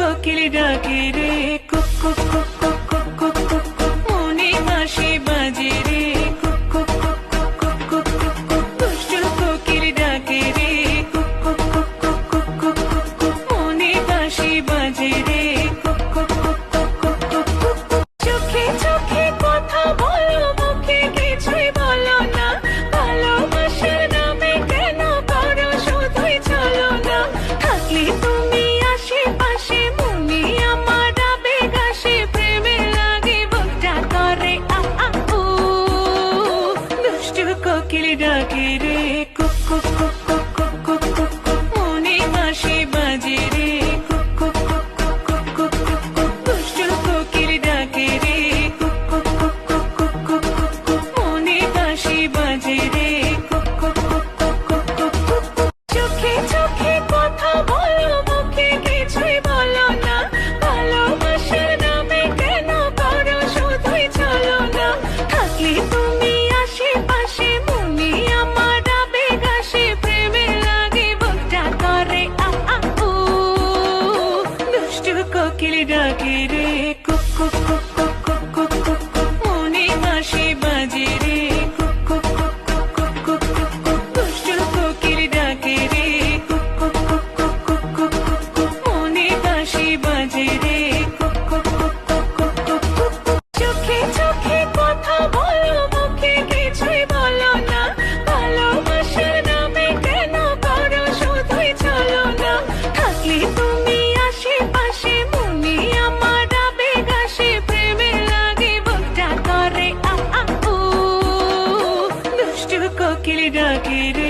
কোকিল ডাকে রে cook cook cook cook cook cook cook cook, মনে বাঁশি বাজে রে cook cook cook cook cook cook cook, দুষ্টু কোকিল ডাকে রে cook cook cook cook cook cook cook cook, মনে বাঁশি বাজে রে cook cook cook cook cook cook cook cook. চোখে চোখে কথা বলো, মুখে কিছুই বলো না, ভালোবাসার নামে কেন করো শুধুই চলো না। থাকলে তুমি আশেপাশে, মনে আমার আবেগ আসে, প্রেমে লাগে বুকটা করে আ আ উ। দুষ্টু কোকিল ডাকে রে cook cook cook cook cook cook cook cook, মনে বাঁশি বাজে রে cook cook cook cook cook cook cook cook, দুষ্টু কোকিল ডাকে রে cook cook cook cook cook cook cook cook, মনে বাঁশি বাজে রে cook cook cook cook cook cook cook cook. চোখে চোখে কথা বলো, মুখে কিছুই বলো না, ভালোবাসার নামে কেন করো শুধুই চলো না। থাকলে তুমি আশেপাশে, মনে আমার আবেগ আসে, প্রেমে লাগে বুকটা করে আ আ উ। দুষ্টু কোকিল ডাকে রে cook cook cook cook cook cook cook cook, মনে বাঁশি বাজে রে cook cook cook cook cook cook cook cook, দুষ্টু কোকিল ডাকে রে cook cook cook cook cook cook cook cook, মনে বাঁশি বাজে রে cook cook cook cook cook cook cook cook. চোখে চোখে কথা বলো, মুখে কিছুই বলো না, ভালোবাসার নামে কেন করো শুধুই চলো না। থাকলে তুমি আশেপাশে, মনে আমার আবেগ আসে, প্রেমে লাগে বুকটা করে আ আ উ। দুষ্টু কোকিল ডাকে রে